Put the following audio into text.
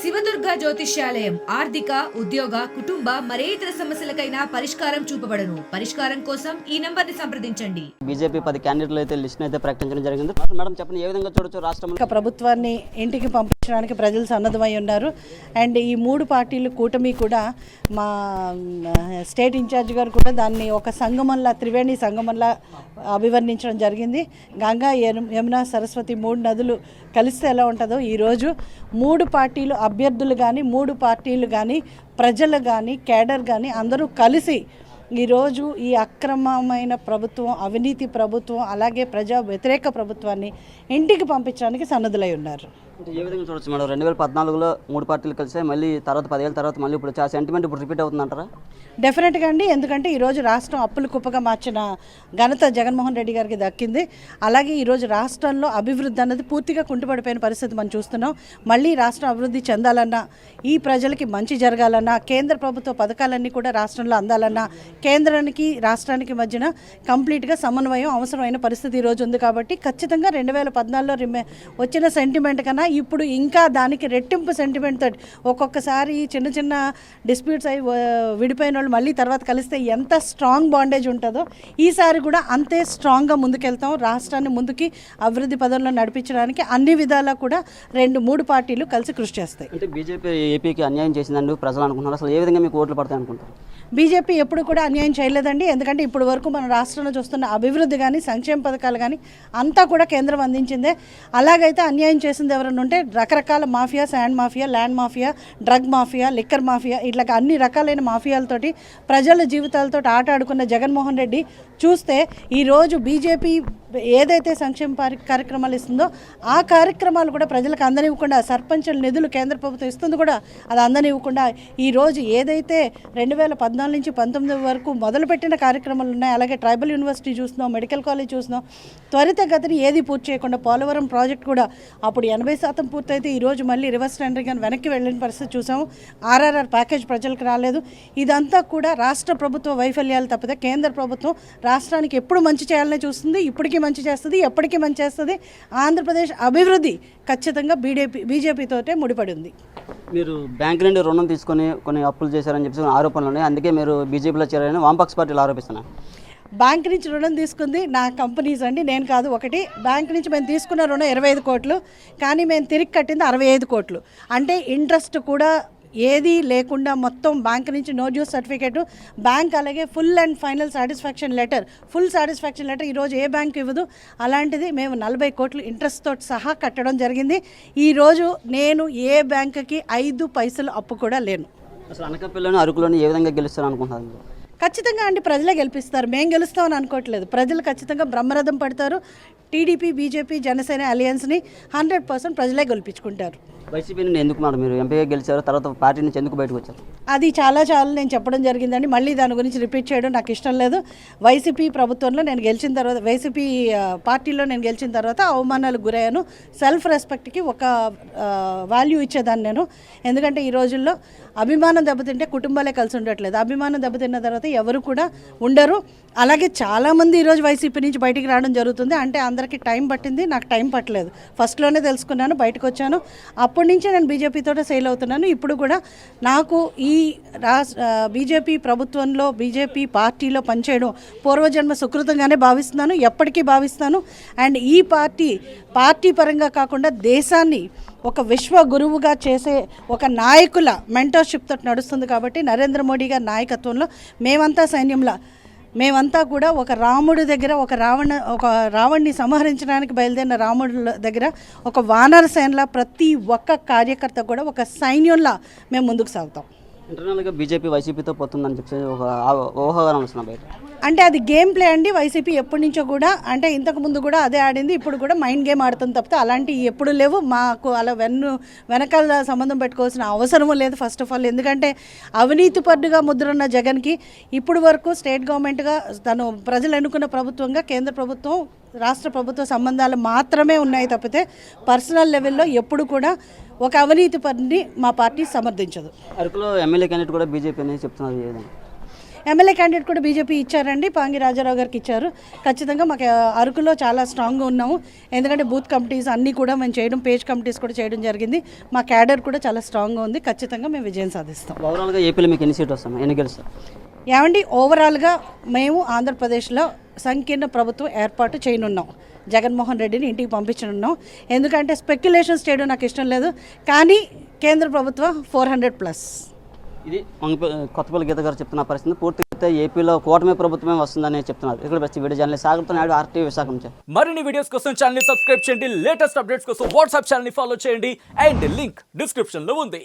శివదుర్గ జ్యోతిష్యాలయం ఆర్థిక ఉద్యోగ కుటుంబ మరే ఇతర సమస్యలకైనా పరిష్కారం చూపబడను. పరిష్కారం కోసం ఈ నంబర్ ని సంప్రదించండి. బీజేపీ 10 క్యాండిడేట్లు అయితే లిస్ట్ అయితే ప్రకటించడం జరిగింది. మేడం చెప్పండి, ఏ విధంగా చూడొచ్చు రాష్ట్రంలో ప్రభుత్వాన్ని ఇంటికి పంపించడానికి ప్రజలు సన్నద్ధమై ఉన్నారు. అండ్ ఈ మూడు పార్టీలు కూటమి కూడా మా స్టేట్ ఇన్ఛార్జ్ గారు కూడా దాన్ని ఒక సంగమంలా, త్రివేణి సంగమంలా అభివర్ణించడం జరిగింది. గంగా, యమున, సరస్వతి మూడు నదులు కలిస్తే ఎలా ఉంటుందో ఈరోజు మూడు పార్టీలు అభ్యర్థులు కానీ, మూడు పార్టీలు కానీ, ప్రజలు కానీ, కేడర్ కానీ అందరూ కలిసి ఈరోజు ఈ అక్రమమైన ప్రభుత్వం, అవినీతి ప్రభుత్వం, అలాగే ప్రజా వ్యతిరేక ప్రభుత్వాన్ని ఇంటికి పంపించడానికి సన్నద్ధులై ఉన్నారు. ఏ విధంగా చూడొచ్చు మేడం? 2014లో మూడు పార్టీలు కలిసే మళ్ళీ తర్వాత 10 ఏళ్ళ తర్వాత మళ్ళీ ఇప్పుడు ఆ సెంటిమెంట్ ఇప్పుడు రిపీట్ అవుతుందంటారా? డెఫినెట్గా అండి. ఎందుకంటే ఈరోజు రాష్ట్రం అప్పులు కుప్పగా మార్చిన ఘనత జగన్మోహన్ రెడ్డి గారికి దక్కింది. అలాగే ఈరోజు రాష్ట్రంలో అభివృద్ధి అన్నది పూర్తిగా కుంటుపడిపోయిన పరిస్థితి మనం చూస్తున్నాం. మళ్ళీ రాష్ట్రం అభివృద్ధి చెందాలన్నా, ఈ ప్రజలకి మంచి జరగాలన్నా, కేంద్ర ప్రభుత్వ పథకాలన్నీ కూడా రాష్ట్రంలో అందాలన్నా కేంద్రానికి రాష్ట్రానికి మధ్యన కంప్లీట్గా సమన్వయం అవసరమైన పరిస్థితి ఈరోజు ఉంది. కాబట్టి ఖచ్చితంగా 2014లో వచ్చిన సెంటిమెంట్ కన్నా ఇప్పుడు ఇంకా దానికి రెట్టింపు సెంటిమెంట్ తోటి ఒక్కొక్కసారి చిన్న చిన్న డిస్ప్యూట్స్ అయి విడిపోయిన వాళ్ళు మళ్ళీ తర్వాత కలిస్తే ఎంత స్ట్రాంగ్ బాండేజ్ ఉంటుందో ఈసారి కూడా అంతే స్ట్రాంగ్గా ముందుకెళ్తాం. రాష్ట్రాన్ని ముందుకి అభివృద్ధి పదంలో నడిపించడానికి అన్ని విధాలా కూడా 2-3 పార్టీలు కలిసి కృషి చేస్తాయి. అంటే బీజేపీ ఏపీకి అన్యాయం చేసిందండి ప్రజలు అనుకుంటున్నారు. అసలు ఏ విధంగా మీకు ఓట్లు పడతాయి అనుకుంటారు? బీజేపీ ఎప్పుడు కూడా అన్యాయం చేయలేదండి. ఎందుకంటే ఇప్పుడు వరకు మన రాష్ట్రంలో చూస్తున్న అభివృద్ధి కానీ, సంక్షేమ పథకాలు కానీ అంతా కూడా కేంద్రం అందించిందే. అలాగైతే అన్యాయం చేసింది ఎవరైనా ఉంటే రకరకాల mafia, sand mafia, land mafia, drug mafia, liquor mafia, ఇట్లా అన్ని రకాలైన మాఫియాలతోటి ప్రజల జీవితాలతో ఆట ఆడుకున్న జగన్మోహన్ రెడ్డి చూస్తే ఈరోజు బీజేపీ ఏదైతే సంక్షేమ కార్యక్రమాలు ఇస్తుందో ఆ కార్యక్రమాలు కూడా ప్రజలకు అందనివ్వకుండా, సర్పంచుల నిధులు కేంద్ర ప్రభుత్వం ఇస్తుంది కూడా అది అందనివ్వకుండా ఈరోజు ఏదైతే 2014 నుంచి 19 వరకు మొదలుపెట్టిన కార్యక్రమాలు ఉన్నాయి, అలాగే ట్రైబల్ యూనివర్సిటీ చూస్తున్నాం, మెడికల్ కాలేజ్ చూస్తున్నాం, త్వరితగతిని ఏది పూర్తి చేయకుండా పోలవరం ప్రాజెక్ట్ కూడా అప్పుడు 80% పూర్తయితే ఈరోజు మళ్ళీ రివర్స్ టెండరింగ్ అని వెనక్కి వెళ్ళిన పరిస్థితి చూసాము. ఆర్ఆర్ఆర్ ప్యాకేజ్ ప్రజలకు రాలేదు. ఇదంతా కూడా రాష్ట్ర ప్రభుత్వ వైఫల్యాలు తప్పితే కేంద్ర ప్రభుత్వం రాష్ట్రానికి ఎప్పుడు మంచి చేయాలనే చూస్తుంది, ఇప్పటికీ మంచి చేస్తుంది, ఎప్పటికీ మంచి చేస్తుంది. ఆంధ్రప్రదేశ్ అభివృద్ధి ఖచ్చితంగా బీజేపీతోటే ముడిపడి ఉంది. మీరు బ్యాంక్ నుండి రుణం తీసుకొని కొన్ని అప్పులు చేశారని చెప్పి ఆరోపణలు ఉన్నాయి. అందుకే మీరు బీజేపీలో చేరారని వామపక్ష పార్టీలు ఆరోపిస్తున్నారు. బ్యాంక్ నుంచి రుణం తీసుకుంది నా కంపెనీస్ అండి, నేను కాదు. ఒకటి, బ్యాంక్ నుంచి మేము తీసుకున్న రుణం 25 కోట్లు, కానీ మేము తిరిగి కట్టింది 65 కోట్లు. అంటే ఇంట్రెస్ట్ కూడా ఏది లేకుండా మొత్తం బ్యాంక్ నుంచి నో డ్యూస్ సర్టిఫికేట్, బ్యాంక్ అలాగే full and final satisfaction letter, full satisfaction letter ఈరోజు ఏ బ్యాంక్ ఇవ్వదు. అలాంటిది మేము 40 కోట్లు ఇంట్రెస్ట్ తోటి సహా కట్టడం జరిగింది. ఈరోజు నేను ఏ బ్యాంకుకి 5 పైసలు అప్పు కూడా లేను. అసలు అనకాపల్లిలోని, అరకులోని ఏ విధంగా గెలుస్తారు అనుకుంటున్నారు? ఖచ్చితంగా అండి ప్రజలే గెలిపిస్తారు. మేము గెలుస్తామని అనుకోవట్లేదు. ప్రజలు ఖచ్చితంగా బ్రహ్మరథం పడతారు. టీడీపీ, బీజేపీ, జనసేన అలయన్స్ని 100% ప్రజలే గెలిపించుకుంటారు. వైసీపీ నుండి ఎందుకు మేడం మీరు ఎంపీగా గెలిచారు, తర్వాత పార్టీ నుంచి ఎందుకు బయటకు వచ్చారు? అది చాలా నేను చెప్పడం జరిగిందండి. మళ్ళీ దాని గురించి రిపీట్ చేయడం నాకు ఇష్టం లేదు. వైసీపీ ప్రభుత్వంలో నేను గెలిచిన తర్వాత, వైసీపీ పార్టీలో నేను గెలిచిన తర్వాత అవమానాలకు గురయ్యాను. సెల్ఫ్ రెస్పెక్ట్కి ఒక వాల్యూ ఇచ్చేదాన్ని నేను. ఎందుకంటే ఈ రోజుల్లో అభిమానం దెబ్బతింటే కుటుంబాలే కలిసి ఉండట్లేదు. అభిమానం దెబ్బతిన్న తర్వాత ఎవరు కూడా ఉండరు. అలాగే చాలామంది ఈరోజు వైసీపీ నుంచి బయటికి రావడం జరుగుతుంది. అంటే అందరికీ టైం పట్టింది, నాకు టైం పట్టలేదు. ఫస్ట్లోనే తెలుసుకున్నాను, బయటకు వచ్చాను. అప్పటి నుంచే నేను బీజేపీతో సేల్ అవుతున్నాను. ఇప్పుడు కూడా నాకు ఈ బీజేపీ ప్రభుత్వంలో, బీజేపీ పార్టీలో పనిచేయడం పూర్వజన్మ సుకృతంగానే భావిస్తున్నాను, ఎప్పటికీ భావిస్తాను. అండ్ ఈ పార్టీ పరంగా కాకుండా దేశాన్ని ఒక విశ్వ గురువుగా చేసే ఒక నాయకుల మెంటర్షిప్ తోటి నడుస్తుంది. కాబట్టి నరేంద్ర మోడీ గారి నాయకత్వంలో మేమంతా సైన్యంలా, మేమంతా కూడా ఒక రాముడి దగ్గర ఒక రావణ్ణి సంహరించడానికి బయలుదేరిన రాముడి దగ్గర ఒక వానర సేనలా ప్రతి ఒక్క కార్యకర్త కూడా ఒక సైన్యంలా మేము ముందుకు సాగుతాం. ఇంటర్నల్గా బీజేపీ వైసీపీతో పోతుందని చెప్పి ఒక ఊహాగానం వస్తున్నా బయట. అంటే అది గేమ్ ప్లే అండి. వైసీపీ ఎప్పటి నుంచో కూడా, అంటే ఇంతకు ముందు కూడా అదే ఆడింది, ఇప్పుడు కూడా మైండ్ గేమ్ ఆడుతుంది తప్పితే అలాంటివి ఎప్పుడు లేవు. మాకు అలా వెనకాల సంబంధం పెట్టుకోవాల్సిన అవసరం లేదు ఫస్ట్ ఆఫ్ ఆల్. ఎందుకంటే అవినీతి పరుడుగా ముద్రున్న జగన్కి ఇప్పుడు వరకు స్టేట్ గవర్నమెంట్గా తను ప్రజలు ఎన్నుకున్న ప్రభుత్వంగా కేంద్ర ప్రభుత్వం, రాష్ట్ర ప్రభుత్వ సంబంధాలు మాత్రమే ఉన్నాయి తప్పితే పర్సనల్ లెవెల్లో ఎప్పుడు కూడా ఒక అవినీతి పరుని మా పార్టీ సమర్థించదు. అరకులో ఎమ్మెల్యే క్యాండిడేట్ కూడా బీజేపీ అనేది చెప్తున్నారు. ఎమ్మెల్యే క్యాండిడేట్ కూడా బీజేపీ ఇచ్చారండి, పాంగి రాజారావు గారికి ఇచ్చారు. ఖచ్చితంగా మాకు అరకులో చాలా స్ట్రాంగ్గా ఉన్నాము, ఎందుకంటే బూత్ కమిటీస్ అన్నీ కూడా మేము చేయడం, పేజ్ కమిటీస్ కూడా చేయడం జరిగింది. మా క్యాడర్ కూడా చాలా స్ట్రాంగ్గా ఉంది. ఖచ్చితంగా మేము విజయం సాధిస్తాం. ఓవరాల్గా ఏపీలో మీకు ఎన్ని సీట్లు వస్తాం, ఎన్ని గెలుస్తారు? ఏమండి, ఓవరాల్గా మేము ఆంధ్రప్రదేశ్లో సంకీర్ణ ప్రభుత్వం ఏర్పాటు చేయనున్నాం. జగన్మోహన్ రెడ్డిని ఇంటికి పంపించనున్నాం. ఎందుకంటే స్పెక్యులేషన్స్ చేయడం నాకు ఇష్టం లేదు, కానీ కేంద్ర ప్రభుత్వం 400+. ఇది కొత్తపల్లి గీత గారు చెప్తున్న పరిస్థితి. పూర్తిగా ఏపీలో కూటమి ప్రభుత్వమే వస్తుందని చెప్తున్నారు. ఇక్కడ బెస్ట్ వీడియో జర్నలిస్ట్ సాగర్తో నాయుడు, RTV విశాఖ నుంచి. మరిన్ని వీడియోస్ కోసం ఛానల్ ని సబ్స్క్రైబ్ చేయండి, లేటెస్ట్ అప్డేట్స్ కోసం వాట్సాప్ ఛానల్ ని ఫాలో చేయండి, అండ్ లింక్ డిస్క్రిప్షన్ లో ఉంది.